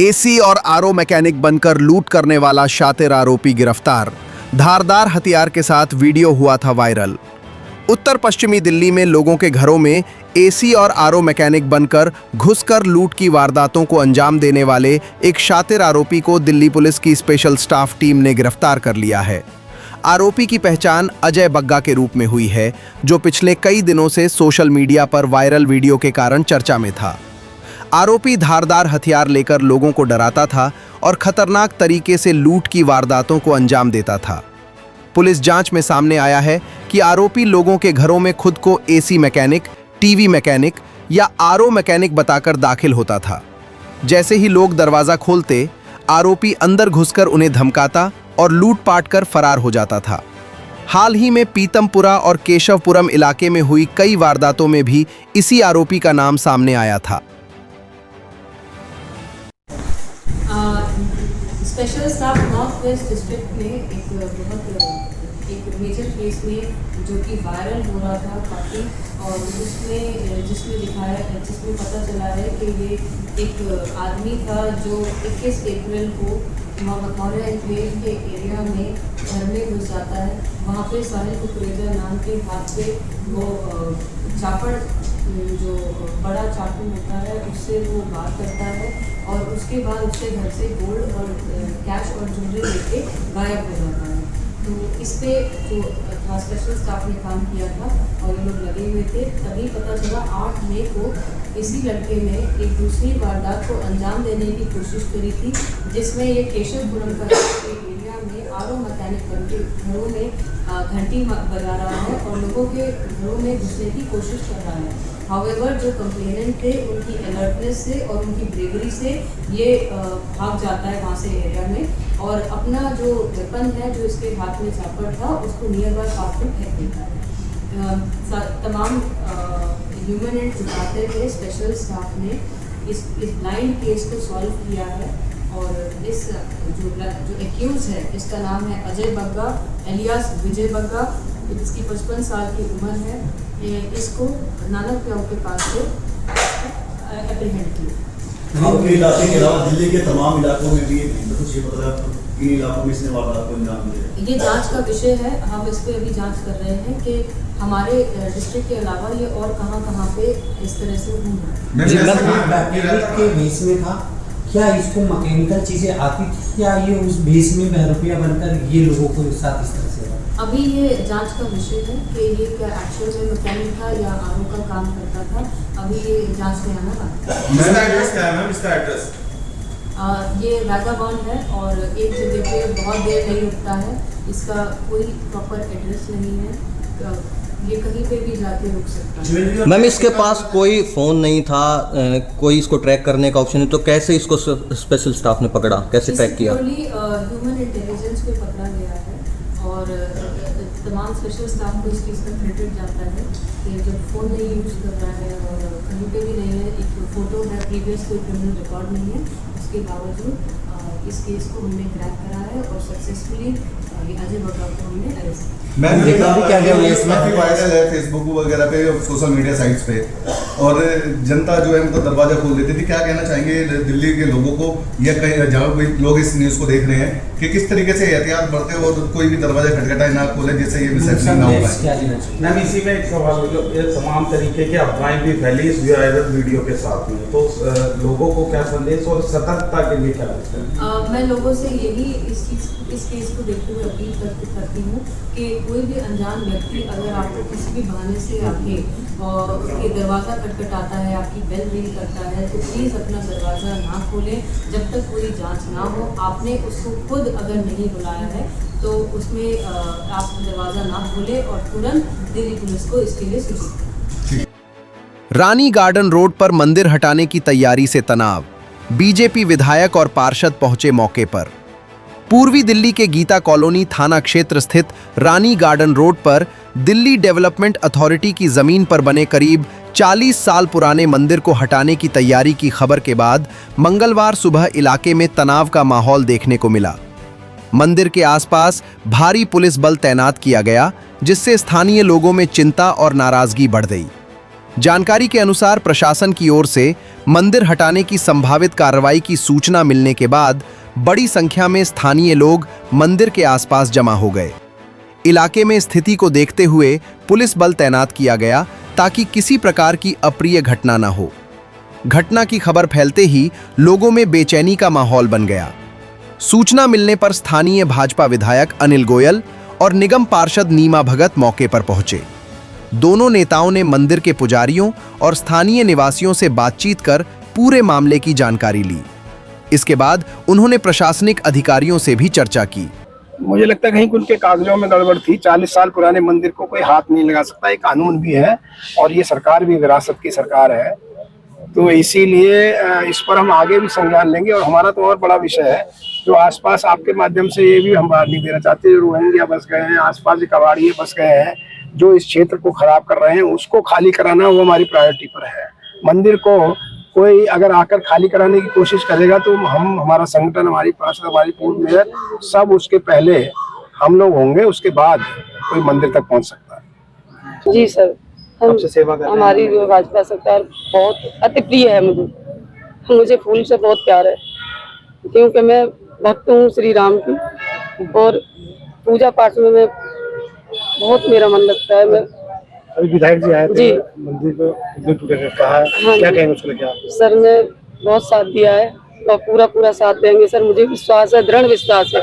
AC और RO mechanic बनकर लूट करने वाला शातिर आरोपी गिरफ्तार। धारदार हथियार के साथ वीडियो हुआ था वायरल। उत्तर पश्चिमी दिल्ली में लोगों के घरों में एसी और आरओ मैकेनिक बनकर घुसकर लूट की वारदातों को अंजाम देने वाले एक शातिर आरोपी को दिल्ली पुलिस की स्पेशल स्टाफ टीम ने गिरफ्तार कर लिया है। आरोपी की पहचान अजय बग्गा के रूप में हुई है, जो पिछले कई दिनों से सोशल मीडिया पर वायरल वीडियो के कारण चर्चा में था। आरोपी धारदार हथियार लेकर लोगों को डराता था और खतरनाक तरीके से लूट की वारदातों को अंजाम देता था। पुलिस जांच में सामने आया है कि आरोपी लोगों के घरों में खुद को एसी मैकेनिक, टीवी मैकेनिक या आरओ मैकेनिक बताकर दाखिल होता था। जैसे ही लोग दरवाजा खोलते, आरोपी अंदर घुसकर उन्हें धमकाता और लूटपाट कर फरार हो जाता था। हाल ही में पीतमपुरा और केशवपुरम इलाके में हुई कई वारदातों में भी इसी आरोपी का नाम सामने आया था। Special staff north west district में एक मेजर केस में जो कि वायरल हो रहा था काफ़ी, और जिसमें पता चला है कि ये एक आदमी था जो 21 अप्रैल को मौर्य एनक्लेव के एरिया में घर में घुस जाता है। वहाँ पे साहिल कुकरेजा नाम के हाथ पे वो चापड़, जो बड़ा चाकू होता है, उससे वो वार करता है और उसके बाद उसके घर से गोल्ड और कैश और ज्वेलरी लेके गायब हो जाता है। तो इस पे जो स्पेशल स्टाफ ने काम किया था और ये लोग लगे हुए थे, तभी पता चला 8 मई को इसी लड़के ने एक दूसरी वारदात को अंजाम देने की कोशिश करी थी, जिसमें ये केशवपुरम का एरिया में आरओ मैकेनिक बन के घरों में घंटी बजा रहा है और लोगों के घरों में घुसने की कोशिश कर रहा है। हाउएवर जो कंप्लेनेंट थे, उनकी अलर्टनेस से और उनकी ब्रेवरी से ये भाग जाता है वहाँ से एरिया में और अपना जो वेपन है, जो इसके हाथ में चापड़ था, उसको नियर बाय पार्क में फेंक देता है। तमाम ह्यूमन एंड जुटाते हुए स्पेशल स्टाफ ने इस ब्लाइंड केस को सॉल्व किया है और इस जो एक्यूज है, इसका नाम है अजय बग्गा एलियास विजय बग्गा। इसकी 55 साल की उम्र है। इसको नानक प्याऊ के पास से एप्रीहेंड किया। आपके इलाके के अलावा दिल्ली के तमाम इलाकों में भी कुछ ये मतलब इन इलाकों में इसने वारदात को अंजाम दिया। ये जांच का विषय है। हम इस पे अभी जांच कर रहे हैं कि हमारे डिस्ट्रिक्ट के अलावा ये और कहाँ पे इस तरह से हुआ। के बेस में था क्या? इसको मैकेनिकल चीजें आती थी या ये उस बेस में बहरूपिया बनकर ये लोगों को साथ इस तरह से? अभी ये जांच का विषय है कि ये क्या एक्चुअल में मैकेनिक था या आरओ का काम करता था। अभी ये जांच में आना बाकी है। इसका एड्रेस क्या है मैम? इसका एड्रेस ये वैगाबॉन्ड है और एक जगह पे बहुत देर नहीं रुकता है। इसका कोई प्रॉपर एड्रेस नहीं है, ये कहीं पे भी जाके रुक सकता है। मैम, इसके पास कोई फ़ोन नहीं था, कोई इसको ट्रैक करने का ऑप्शन नहीं, तो कैसे इसको स्पेशल स्टाफ ने पकड़ा, कैसे ट्रैक किया? ह्यूमन इंटेलिजेंस पे पकड़ा गया है और तमाम स्पेशल स्टाफ को इस चीज़ का क्रेडिट जाता है कि जब फ़ोन नहीं यूज़ कर रहा है और कहीं पे भी नहीं है, एक फ़ोटो है, प्रीवियस कोई क्रिमिनल रिकॉर्ड नहीं है, उसके बावजूद इस केस को हमने क्रैक करा है और सक्सेसफुली अजय बग्गा को हमने अरेस्ट किया। मैम काफी वायरल है फेसबुक वगैरह पे, सोशल मीडिया साइट्स पे, और जनता जो है मतलब दरवाजा खोल देती थी। क्या कहना चाहेंगे दिल्ली के लोगों को या कहीं जहाँ कोई लोग इस न्यूज़ को देख रहे हैं कि किस तरीके से एहतियात बरते और कोई भी दरवाजा खटखटाए ना खोले, जिससे ये मिसहैपनिंग ना हो पाए? मैम, इसी में एक सवाल, ये तमाम तरीके की अफवाहें भी फैली इस वायरल वीडियो के साथ में, तो लोगों को क्या संदेश और सतर्कता के लिए क्या लगता है? मैं लोगों से यही इस केस को देखते हुए अपील करती हूँ कि कोई भी अनजान व्यक्ति अगर आपको किसी भी बहाने से आके और उसके दरवाज़ा खटखटाता है, आपकी बेल रिंग करता है, तो प्लीज़ अपना दरवाज़ा ना खोलें जब तक पूरी जांच ना हो। आपने उसको खुद अगर नहीं बुलाया है तो उसमें आप दरवाज़ा ना खोलें और तुरंत दिल्ली पुलिस को इसके लिए सूचित करें। रानी गार्डन रोड पर मंदिर हटाने की तैयारी से तनाव। बीजेपी विधायक और पार्षद पहुंचे मौके पर। पूर्वी दिल्ली के गीता कॉलोनी थाना क्षेत्र स्थित रानी गार्डन रोड पर दिल्ली डेवलपमेंट अथॉरिटी की जमीन पर बने करीब 40 साल पुराने मंदिर को हटाने की तैयारी की खबर के बाद मंगलवार सुबह इलाके में तनाव का माहौल देखने को मिला। मंदिर के आसपास भारी पुलिस बल तैनात किया गया, जिससे स्थानीय लोगों में चिंता और नाराजगी बढ़ गई। जानकारी के अनुसार प्रशासन की ओर से मंदिर हटाने की संभावित कार्रवाई की सूचना मिलने के बाद बड़ी संख्या में स्थानीय लोग मंदिर के आसपास जमा हो गए। इलाके में स्थिति को देखते हुए पुलिस बल तैनात किया गया ताकि किसी प्रकार की अप्रिय घटना न हो। घटना की खबर फैलते ही लोगों में बेचैनी का माहौल बन गया। सूचना मिलने पर स्थानीय भाजपा विधायक अनिल गोयल और निगम पार्षद नीमा भगत मौके पर पहुंचे। दोनों नेताओं ने मंदिर के पुजारियों और स्थानीय निवासियों से बातचीत कर पूरे मामले की जानकारी ली। इसके बाद उन्होंने प्रशासनिक अधिकारियों से भी चर्चा की। मुझे लगता है कहीं उनके कागजों में गड़बड़ थी। 40 साल पुराने मंदिर को कोई हाथ नहीं लगा सकता, ये कानून भी है और ये सरकार भी विरासत की सरकार है, तो इसीलिए इस पर हम आगे भी संज्ञान लेंगे। और हमारा तो और बड़ा विषय है जो आसपास, आपके माध्यम से ये भी हम बात नहीं देना चाहते, जो रोहिंग्या बस गए हैं, आसपास जो कबाड़िए बस गए हैं, जो इस क्षेत्र को खराब कर रहे हैं, उसको खाली कराना वो हमारी प्रायोरिटी पर है। मंदिर को कोई अगर आकर खाली कराने की कोशिश करेगा तो हम, हमारा संगठन, हमारी पार्षद, हमारी पूर्व मेयर सब उसके पहले हम लोग होंगे, उसके बाद कोई मंदिर तक पहुंच सकता है। जी सर, हमारी जो भाजपा सरकार बहुत अति प्रिय है। मुझे फूल से बहुत प्यार है क्योंकि मैं भक्त हूँ श्री राम की और पूजा पाठ में मैं बहुत मेरा मन लगता है। मैं अभी विधायक जी आए थे, जी मंदिर को इतने टूटे कहा है, हाँ क्या कहेंगे उसको लेकर? सर ने बहुत साथ दिया है और पूरा साथ देंगे सर। मुझे विश्वास है, दृढ़ विश्वास है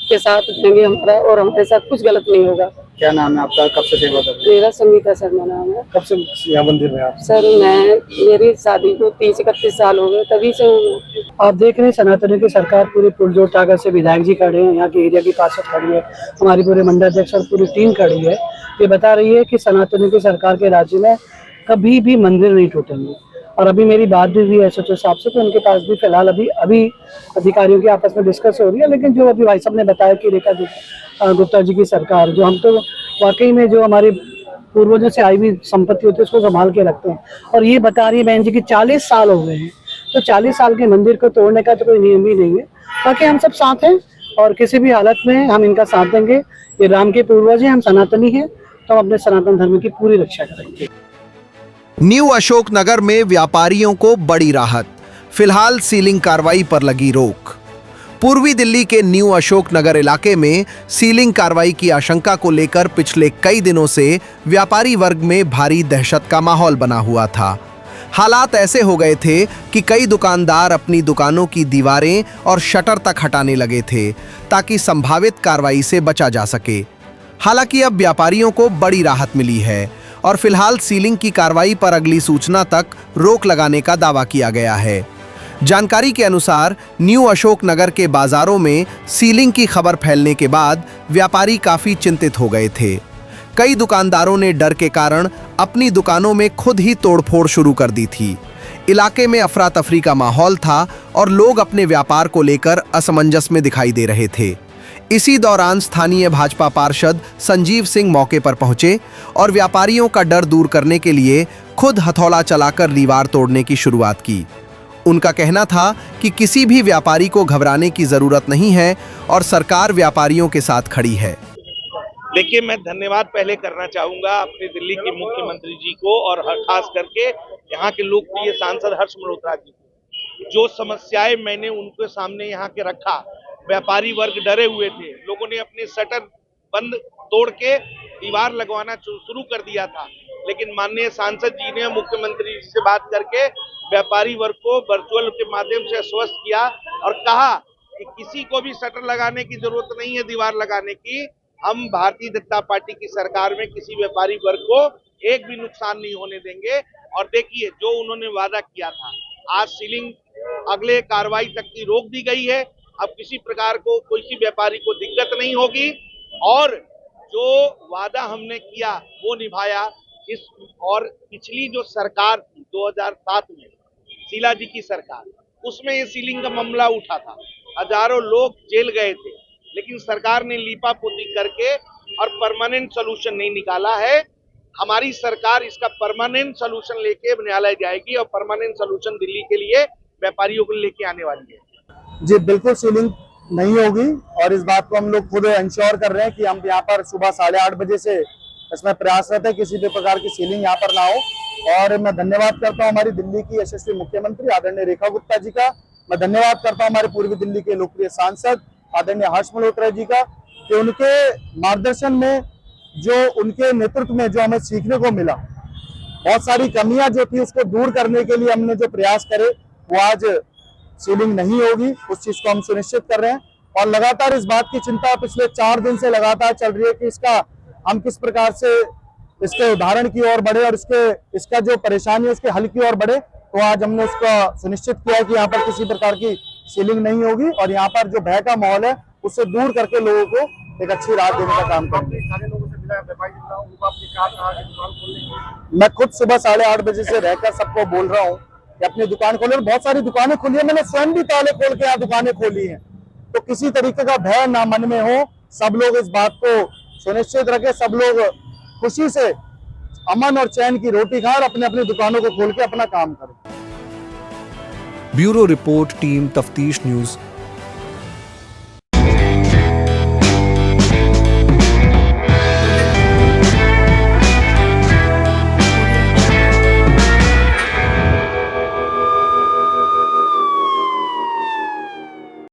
के साथ देंगे हमारा और हमारे साथ कुछ गलत नहीं होगा। क्या नाम है आपका? कब से सेवा कर रहे हैं? मेरा संगीता शर्मा नाम है। कब से यहाँ मंदिर में आप? सर मेरी शादी को 30-31 साल हो गए, तभी से हूँ। आप देख रहे हैं सनातनियों की सरकार पूरी पुरजोर ताकत से, विधायक जी खड़े हैं, यहाँ के एरिया की पार्षद खड़ी है, हमारी पूरे मंडलाध्यक्ष और पूरी टीम खड़ी है। ये बता रही है कि सनातनियों की सरकार के राज्य में कभी भी मंदिर नहीं टूटेंगे। और अभी मेरी बात भी हुई एसएचओ साहब से, तो उनके पास भी फिलहाल अभी अधिकारियों की आपस में डिस्कस हो रही है। लेकिन जो अभी भाई साहब ने बताया कि रेखा गुप्ता जी की सरकार, जो हम तो वाकई में जो हमारे पूर्वजों से आई हुई संपत्ति होती है उसको संभाल के रखते हैं। और ये बता रही है बहन जी कि 40 साल हो गए हैं, तो 40 साल के मंदिर को तोड़ने का तो कोई नियम ही नहीं है। बाकी हम सब साथ हैं और किसी भी हालत में हम इनका साथ देंगे। ये राम के पूर्वज हैं, हम सनातनी हैं, तो हम अपने सनातन धर्म की पूरी रक्षा करेंगे। न्यू अशोक नगर में व्यापारियों को बड़ी राहत, फिलहाल सीलिंग कार्रवाई पर लगी रोक। पूर्वी दिल्ली के न्यू अशोक नगर इलाके में सीलिंग कार्रवाई की आशंका को लेकर पिछले कई दिनों से व्यापारी वर्ग में भारी दहशत का माहौल बना हुआ था। हालात ऐसे हो गए थे कि कई दुकानदार अपनी दुकानों की दीवारें और शटर तक हटाने लगे थे ताकि संभावित कार्रवाई से बचा जा सके। हालांकि अब व्यापारियों को बड़ी राहत मिली है और फिलहाल सीलिंग की कार्रवाई पर अगली सूचना तक रोक लगाने का दावा किया गया है। जानकारी के अनुसार न्यू अशोक नगर के बाजारों में सीलिंग की खबर फैलने के बाद व्यापारी काफी चिंतित हो गए थे। कई दुकानदारों ने डर के कारण अपनी दुकानों में खुद ही तोड़फोड़ शुरू कर दी थी। इलाके में अफरा तफरी का माहौल था और लोग अपने व्यापार को लेकर असमंजस में दिखाई दे रहे थे। इसी दौरान स्थानीय भाजपा पार्षद संजीव सिंह मौके पर पहुंचे और व्यापारियों का डर दूर करने के लिए खुद हथौड़ा चलाकर दीवार तोड़ने की शुरुआत की। उनका कहना था कि किसी भी व्यापारी को घबराने की जरूरत नहीं है और सरकार व्यापारियों के साथ खड़ी है। देखिए, मैं धन्यवाद पहले करना चाहूंगा अपने दिल्ली के मुख्यमंत्री जी को और खास करके यहाँ के लोकप्रिय सांसद हर्ष मल्होत्रा जी को। जो समस्याएं मैंने उनके सामने यहाँ के रखा, व्यापारी वर्ग डरे हुए थे, लोगों ने अपने शटर बंद तोड़ के दीवार लगवाना शुरू कर दिया था, लेकिन माननीय सांसद जी ने मुख्यमंत्री जी से बात करके व्यापारी वर्ग को वर्चुअल के माध्यम से आश्वस्त किया और कहा कि किसी को भी शटर लगाने की जरूरत नहीं है, दीवार लगाने की। हम भारतीय जनता पार्टी की सरकार में किसी व्यापारी वर्ग को एक भी नुकसान नहीं होने देंगे। और देखिए, जो उन्होंने वादा किया था, आज सीलिंग अगले कार्रवाई तक की रोक दी गई है। अब किसी प्रकार को किसी व्यापारी को दिक्कत नहीं होगी और जो वादा हमने किया वो निभाया। और पिछली जो सरकार थी 2007 में, शीला जी की सरकार, उसमें ये सीलिंग का मामला उठा था, हजारों लोग जेल गए थे, लेकिन सरकार ने लीपापोती करके और परमानेंट सोल्यूशन नहीं निकाला है। हमारी सरकार इसका परमानेंट सोल्यूशन लेके न्यायालय जाएगी और परमानेंट सोल्यूशन दिल्ली के लिए व्यापारियों को लेके आने वाली है। जी बिल्कुल सीलिंग नहीं होगी और इस बात को हम लोग खुद इंश्योर कर रहे हैं कि हम यहाँ पर सुबह 8:30 बजे से इसमें प्रयासरत है किसी भी प्रकार की सीलिंग यहाँ पर ना हो। और मैं धन्यवाद करता हूं हमारी दिल्ली की यशस्वी मुख्यमंत्री आदरणीय रेखा गुप्ता जी का। मैं धन्यवाद करता हूं हमारे पूर्वी दिल्ली के लोकप्रिय सांसद आदरणीय हर्ष मल्होत्रा जी का कि उनके मार्गदर्शन में, जो उनके नेतृत्व में जो हमें सीखने को मिला, बहुत सारी कमियां जो थी उसको दूर करने के लिए हमने जो प्रयास करे वो आज सीलिंग नहीं होगी, उस चीज को हम सुनिश्चित कर रहे हैं। और लगातार इस बात की चिंता पिछले 4 दिन से लगातार चल रही है कि इसका हम किस प्रकार से इसके उदाहरण की ओर बढ़े और इसका जो परेशानी है उसके हल की ओर बढ़े। तो आज हमने उसका सुनिश्चित किया है कि यहाँ पर किसी प्रकार की सीलिंग नहीं होगी और यहाँ पर जो भय का माहौल है उससे दूर करके लोगों को एक अच्छी राहत देने का काम करेंगे। मैं खुद सुबह 8:30 बजे से रहकर सबको बोल रहा हूँ कि अपनी दुकान खोले। बहुत सारी दुकानें खुली है, मैंने स्वयं भी ताले खोल के यहाँ दुकानें खोली हैं। तो किसी तरीके का भय ना मन में हो, सब लोग इस बात को सुनिश्चित रखें, सब लोग खुशी से अमन और चैन की रोटी खाएं और अपने अपनी दुकानों को खोल के अपना काम करें। ब्यूरो रिपोर्ट, टीम तफ्तीश न्यूज़,